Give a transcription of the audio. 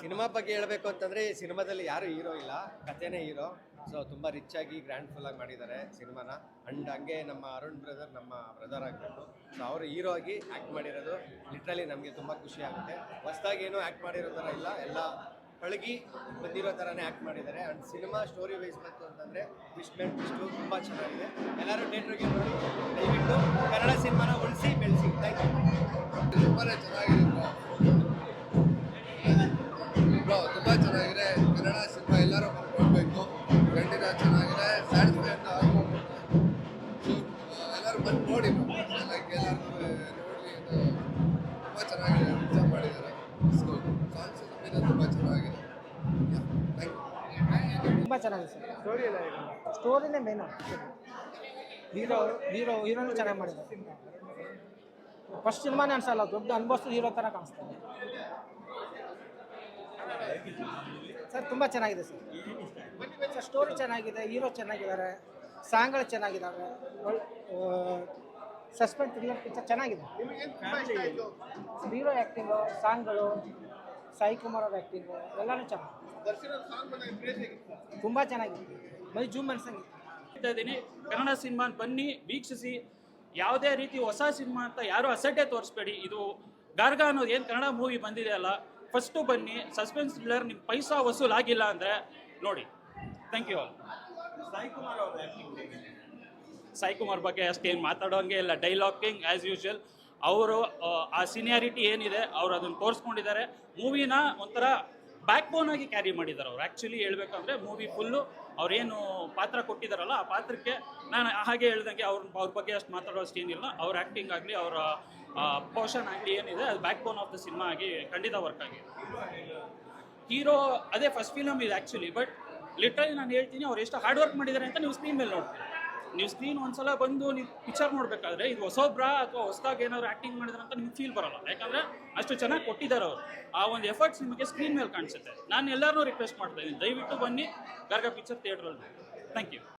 Cinema ಬಗ್ಗೆ ಹೇಳಬೇಕು ಅಂತಂದರೆ ಈ ಸಿನಿಮಾದಲ್ಲಿ ಯಾರು ಹೀರೋ ಇಲ್ಲ, ಕಥೆನೇ ಹೀರೋ. ಸೊ ತುಂಬ ರಿಚ್ ಆಗಿ ಗ್ರ್ಯಾಂಡ್ ಫುಲ್ ಆಗಿ ಮಾಡಿದ್ದಾರೆ ಸಿನಿಮಾನ. ಅಂಡ್ ಹಂಗೆ ನಮ್ಮ ಅರುಣ್ ಬ್ರದರ್ ನಮ್ಮ ಬ್ರದರ್ ಆಗಬೇಕು. ಸೊ ಅವರು ಹೀರೋ ಆಗಿ ಆ್ಯಕ್ಟ್ ಮಾಡಿರೋದು ಲಿಟ್ರಲಿ ನಮಗೆ ತುಂಬ ಖುಷಿ ಆಗುತ್ತೆ. ಹೊಸ್ದಾಗಿ ಏನೂ ಆ್ಯಕ್ಟ್ ಮಾಡಿರೋ ಥರ ಇಲ್ಲ, ಎಲ್ಲ ಪಳಗಿ ಬಂದಿರೋ ಥರನೇ ಆ್ಯಕ್ಟ್ ಮಾಡಿದ್ದಾರೆ. ಆ್ಯಂಡ್ ಸಿನಿಮಾ ಸ್ಟೋರಿ ವೈಸ್ ಬಂತು ಅಂತಂದರೆ ಟ್ವಿಸ್ಟ್ ಮೇಲ್ ಟ್ವಿಸ್ಟು ತುಂಬ ಚೆನ್ನಾಗಿದೆ. ಎಲ್ಲರೂ ಥಿಯೇಟ್ರಿಗೆ ನೋಡಿ, ದಯವಿಟ್ಟು ಕನ್ನಡ ಸಿನಿಮಾನ ಉಳಿಸಿ ಬೆಳೆಸಿ. Thank you. ತುಂಬಾ ಚೆನ್ನಾಗಿದೆ ಬ್ರೋ, ತುಂಬ ಚೆನ್ನಾಗಿದೆ ಕನ್ನಡ ಸಿನಿಮಾ. ಎಲ್ಲರೂ ನೋಡಬೇಕು. ಗಂಡಿನ ಚೆನ್ನಾಗಿದೆ, ಸ್ಯಾಟಿಸ್ಫೈ ಅಂತ ಎಲ್ಲರೂ ಬಂದು ನೋಡಿ. ಲೈಕ್ ಎಲ್ಲರೂ ನೋಡಿ, ತುಂಬ ಚೆನ್ನಾಗಿದೆ, ಎಂಜಾಯ್ ಮಾಡಿದ್ದಾರೆ. ಸಾಂಗ್ಸ್ ತುಂಬ ಚೆನ್ನಾಗಿದೆ. ತುಂಬ ಚೆನ್ನಾಗಿದೆ ಸರ್. ಸ್ಟೋರಿ ಎಲ್ಲ ಸ್ಟೋರಿನೇ ಮೇನು. ಹೀರೋನು ಚೆನ್ನಾಗಿ ಮಾಡಿದ್ದಾರೆ. ಫಸ್ಟ್ ಸಿನಿಮಾನೇ ಅನ್ಸಲ್ಲ, ದೊಡ್ಡ ಅನುಭವಿಸಿದ ಹೀರೋ ಥರ ಕಾಣಿಸ್ತಾರೆ ಸರ್. ತುಂಬ ಚೆನ್ನಾಗಿದೆ ಸರ್. ಸ್ಟೋರಿ ಚೆನ್ನಾಗಿದೆ, ಹೀರೋ ಚೆನ್ನಾಗಿದ್ದಾರೆ, ಸಾಂಗ್ಗಳು ಚೆನ್ನಾಗಿದ್ದಾವೆ, ಸಸ್ಪೆನ್ಸ್ ಥ್ರಿಲ್ಲರ್ ಪಿಕ್ಚರ್ ಚೆನ್ನಾಗಿದೆ. ಹೀರೋ ಆ್ಯಕ್ಟಿಂಗು, ಸಾಂಗ್ಗಳು, ಸಾಯಿ ಕುಮಾರ್ ಅವ್ರ ಆ್ಯಕ್ಟಿಂಗು ಎಲ್ಲನೂ ಚೆನ್ನಾಗಿದೆ. ತುಂಬ ಚೆನ್ನಾಗಿದೆ. ಮೈ ಜೂಮ್ ಅನ್ಸಂಗೆ ಇದ್ದೀನಿ. ಕನ್ನಡ ಸಿನಿಮಾ ಬನ್ನಿ ವೀಕ್ಷಿಸಿ. ಯಾವುದೇ ರೀತಿ ಹೊಸ ಸಿನಿಮಾ ಅಂತ ಯಾರು ಅಸಡ್ಡೆ ತೋರಿಸ್ಬೇಡಿ. ಇದು ಗಾರ್ಗ ಅನ್ನೋದು ಏನು ಕನ್ನಡ ಮೂವಿ ಬಂದಿದೆ ಅಲ್ಲ, ಫಸ್ಟು ಬನ್ನಿ. ಸಸ್ಪೆನ್ಸ್ ಥ್ರಿಲ್ಲರ್ ನಿಮ್ಮ ಪೈಸಾ ವಸೂಲ್ ಆಗಿಲ್ಲ ಅಂದರೆ ನೋಡಿ. Thank you. ಸಾಯಿ ಕುಮಾರ್ ಬಗ್ಗೆ ಅಷ್ಟೇನು ಮಾತಾಡೋಂಗೆ ಇಲ್ಲ. ಡೈಲಾಗಿಂಗ್ ಆ್ಯಸ್ ಯೂಶುವಲ್. ಅವರು ಆ ಸೀನಿಯಾರಿಟಿ ಏನಿದೆ ಅವರು ಅದನ್ನು ತೋರಿಸ್ಕೊಂಡಿದ್ದಾರೆ. ಮೂವಿನ ಒಂಥರ ಬ್ಯಾಕ್ ಬೋನ್ ಆಗಿ ಕ್ಯಾರಿ ಮಾಡಿದ್ದಾರೆ ಅವರು. ಆ್ಯಕ್ಚುಲಿ ಹೇಳ್ಬೇಕಂದ್ರೆ ಮೂವಿ ಫುಲ್ಲು ಅವ್ರೇನು ಪಾತ್ರ ಕೊಟ್ಟಿದ್ದಾರಲ್ಲ ಆ ಪಾತ್ರಕ್ಕೆ ನಾನು ಹಾಗೆ ಹೇಳ್ದಂಗೆ ಅವ್ರ ಬಗ್ಗೆ ಅಷ್ಟು ಮಾತಾಡೋಷ್ಟು ಏನಿಲ್ಲ. ಅವ್ರ ಆ್ಯಕ್ಟಿಂಗ್ ಆಗಲಿ, ಅವರ ಪೋರ್ಷನ್ ಆಗಲಿ ಏನಿದೆ ಅದು back bone of the cinema ಆಗಿ ಖಂಡಿತ ವರ್ಕ್ ಆಗಿದೆ. ಹೀರೋ ಅದೇ ಫಸ್ಟ್ ಫಿಲಮ್ ಇದೆ ಆ್ಯಕ್ಚುಲಿ. ಬಟ್ ಲಿಟ್ರಲಿ ನಾನು ಹೇಳ್ತೀನಿ, ಅವ್ರು ಎಷ್ಟು ಹಾರ್ಡ್ ವರ್ಕ್ ಮಾಡಿದ್ದಾರೆ ಅಂತ ನೀವು ಸ್ಕ್ರೀನ್ ಮೇಲೆ ನೋಡ್ತೀವಿ. ನೀವು ಸ್ಕ್ರೀನ್ ಒಂದ್ಸಲ ಬಂದು ನೀವು ಪಿಕ್ಚರ್ ನೋಡಬೇಕಾದ್ರೆ ಇದು ಹೊಸೊಬ್ರಾ ಅಥವಾ ಹೊಸದಾಗಿ ಏನಾದ್ರು ಆ್ಯಕ್ಟಿಂಗ್ ಮಾಡಿದ್ರೆ ಅಂತ ನಿಮ್ಗೆ ಫೀಲ್ ಬರೋಲ್ಲ. ಯಾಕಂದರೆ ಅಷ್ಟು ಚೆನ್ನಾಗಿ ಕೊಟ್ಟಿದ್ದಾರೆ ಅವರು. ಆ ಒಂದು ಎಫರ್ಟ್ಸ್ ನಿಮಗೆ ಸ್ಕ್ರೀನ್ ಮೇಲೆ ಕಾಣಿಸುತ್ತೆ. ನಾನು ಎಲ್ಲರೂ ರಿಕ್ವೆಸ್ಟ್ ಮಾಡ್ತಾ ಇದ್ದೀನಿ, ದಯವಿಟ್ಟು ಬನ್ನಿ ಗಾರ್ಗ ಪಿಕ್ಚರ್ ಥಿಯೇಟ್ರಲ್ಲಿ. Thank you.